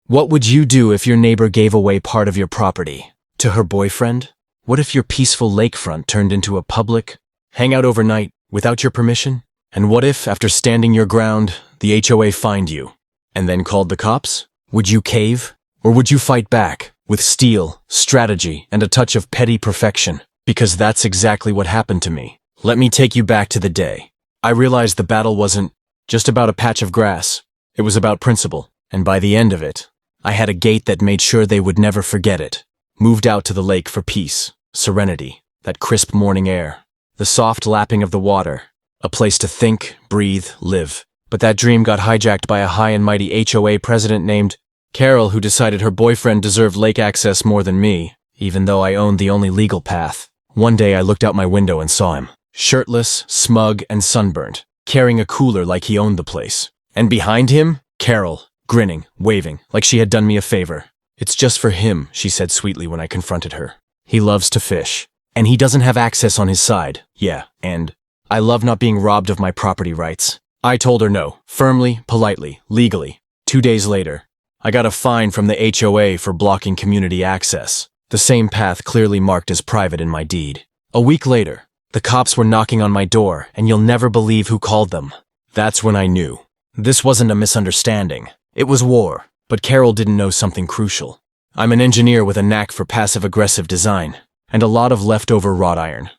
What would you do if your neighbor gave away part of your property to her boyfriend? What if your peaceful lakefront turned into a public hangout overnight without your permission? And what if, after standing your ground, the HOA fined you and then called the cops? Would you cave? Or would you fight back with steel, strategy, and a touch of petty perfection? Because that's exactly what happened to me. Let me take you back to the day. I realized the battle wasn't just about a patch of grass. It was about principle. And by the end of it, I had a gate that made sure they would never forget it. Moved out to the lake for peace, serenity, that crisp morning air, the soft lapping of the water, a place to think, breathe, live. But that dream got hijacked by a high and mighty HOA president named Carol, who decided her boyfriend deserved lake access more than me, even though I owned the only legal path. One day I looked out my window and saw him, shirtless, smug, and sunburnt, carrying a cooler like he owned the place. And behind him, Carol, grinning, waving, like she had done me a favor. "It's just for him," she said sweetly when I confronted her. "He loves to fish, and he doesn't have access on his side. Yeah, and I love not being robbed of my property rights." I told her no, firmly, politely, legally. 2 days later, I got a fine from the HOA for blocking community access, the same path clearly marked as private in my deed. A week later, the cops were knocking on my door, and you'll never believe who called them. That's when I knew. This wasn't a misunderstanding. It was war, but Carol didn't know something crucial. I'm an engineer with a knack for passive-aggressive design, and a lot of leftover wrought iron.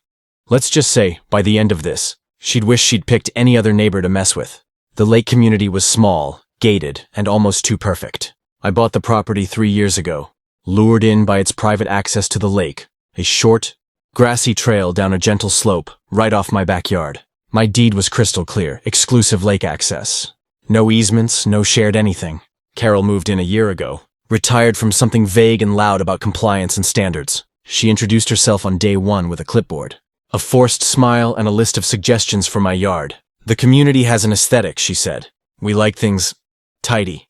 Let's just say, by the end of this, she'd wish she'd picked any other neighbor to mess with. The lake community was small, gated, and almost too perfect. I bought the property 3 years ago, lured in by its private access to the lake, a short, grassy trail down a gentle slope, right off my backyard. My deed was crystal clear, exclusive lake access. No easements, no shared anything. Carol moved in a year ago, retired from something vague and loud about compliance and standards. She introduced herself on day one with a clipboard, a forced smile and a list of suggestions for my yard. "The community has an aesthetic," she said. "We like things tidy."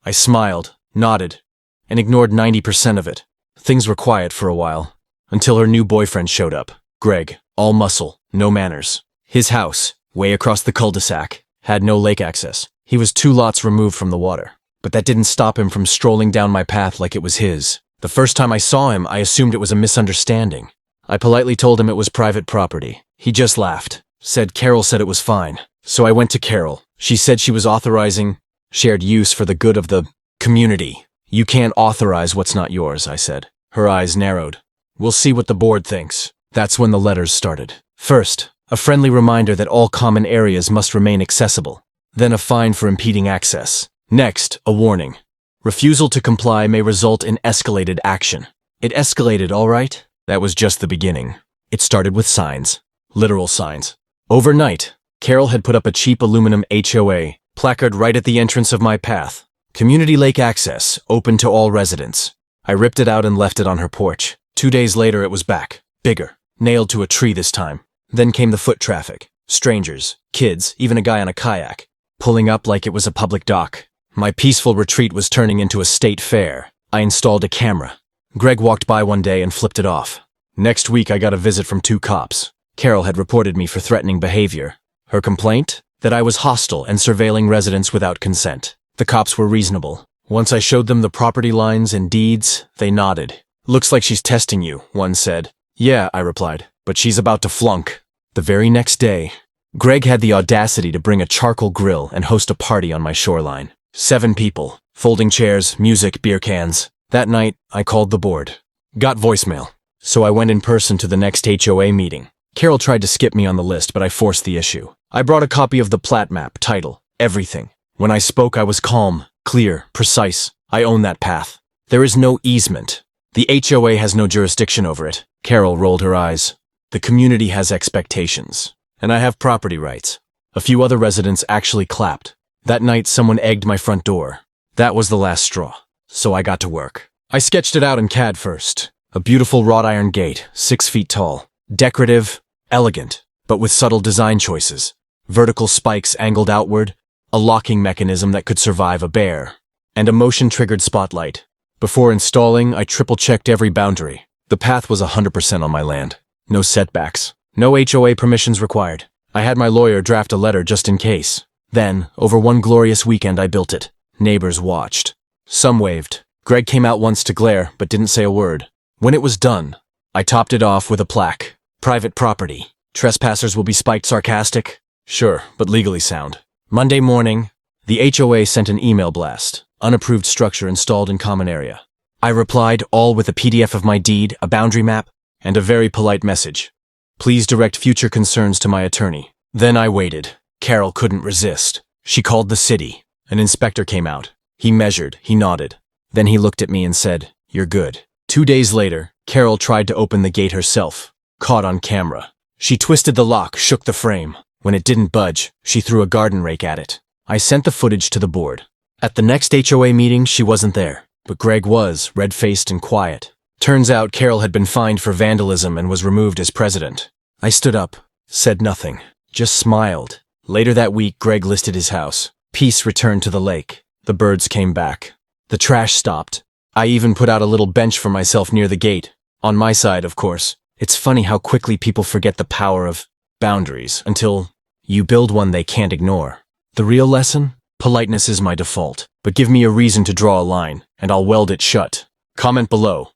I smiled, nodded, and ignored 90% of it. Things were quiet for a while, until her new boyfriend showed up. Greg, all muscle, no manners. His house, way across the cul-de-sac, had no lake access. He was 2 lots removed from the water. But that didn't stop him from strolling down my path like it was his. The first time I saw him, I assumed it was a misunderstanding. I politely told him it was private property. He just laughed, said Carol said it was fine. So I went to Carol. She said she was authorizing shared use for the good of the community. "You can't authorize what's not yours," I said. Her eyes narrowed. "We'll see what the board thinks." That's when the letters started. First, a friendly reminder that all common areas must remain accessible. Then a fine for impeding access. Next, a warning. Refusal to comply may result in escalated action. It escalated, all right? That was just the beginning. It started with signs. Literal signs. Overnight, Carol had put up a cheap aluminum HOA placard right at the entrance of my path. "Community lake access, open to all residents." I ripped it out and left it on her porch. 2 days later, it was back. Bigger. Nailed to a tree this time. Then came the foot traffic. Strangers, kids, even a guy on a kayak, pulling up like it was a public dock. My peaceful retreat was turning into a state fair. I installed a camera. Greg walked by one day and flipped it off. Next week, I got a visit from 2 cops. Carol had reported me for threatening behavior. Her complaint? That I was hostile and surveilling residents without consent. The cops were reasonable. Once I showed them the property lines and deeds, they nodded. "Looks like she's testing you," one said. "Yeah," I replied, "but she's about to flunk." The very next day, Greg had the audacity to bring a charcoal grill and host a party on my shoreline. 7 people, folding chairs, music, beer cans. That night, I called the board. Got voicemail. So I went in person to the next HOA meeting. Carol tried to skip me on the list, but I forced the issue. I brought a copy of the plat map, title, everything. When I spoke, I was calm, clear, precise. I own that path. There is no easement. The HOA has no jurisdiction over it. Carol rolled her eyes. The community has expectations, and I have property rights. A few other residents actually clapped. That night, someone egged my front door. That was the last straw. So I got to work. I sketched it out in CAD first. A beautiful wrought iron gate, 6 feet tall. Decorative, elegant, but with subtle design choices. Vertical spikes angled outward, a locking mechanism that could survive a bear, and a motion-triggered spotlight. Before installing, I triple-checked every boundary. The path was 100% on my land. No setbacks. No HOA permissions required. I had my lawyer draft a letter just in case. Then, over one glorious weekend, I built it. Neighbors watched. Some waved. Greg came out once to glare, but didn't say a word. When it was done, I topped it off with a plaque. Private property. Trespassers will be spiked sarcastic? Sure, but legally sound. Monday morning, the HOA sent an email blast. Unapproved structure installed in common area. I replied, all with a PDF of my deed, a boundary map, and a very polite message. Please direct future concerns to my attorney. Then I waited. Carol couldn't resist. She called the city. An inspector came out. He measured, he nodded. Then he looked at me and said, "You're good." 2 days later, Carol tried to open the gate herself. Caught on camera. She twisted the lock, shook the frame. When it didn't budge, she threw a garden rake at it. I sent the footage to the board. At the next HOA meeting, she wasn't there. But Greg was, red-faced and quiet. Turns out Carol had been fined for vandalism and was removed as president. I stood up, said nothing, just smiled. Later that week, Greg listed his house. Peace returned to the lake. The birds came back. The trash stopped. I even put out a little bench for myself near the gate. On my side, of course. It's funny how quickly people forget the power of boundaries until you build one they can't ignore. The real lesson? Politeness is my default, but give me a reason to draw a line, and I'll weld it shut. Comment below.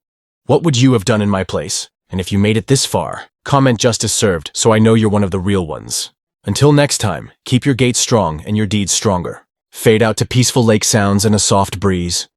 What would you have done in my place? And if you made it this far, comment justice served so I know you're one of the real ones. Until next time, keep your gate strong and your deeds stronger. Fade out to peaceful lake sounds and a soft breeze.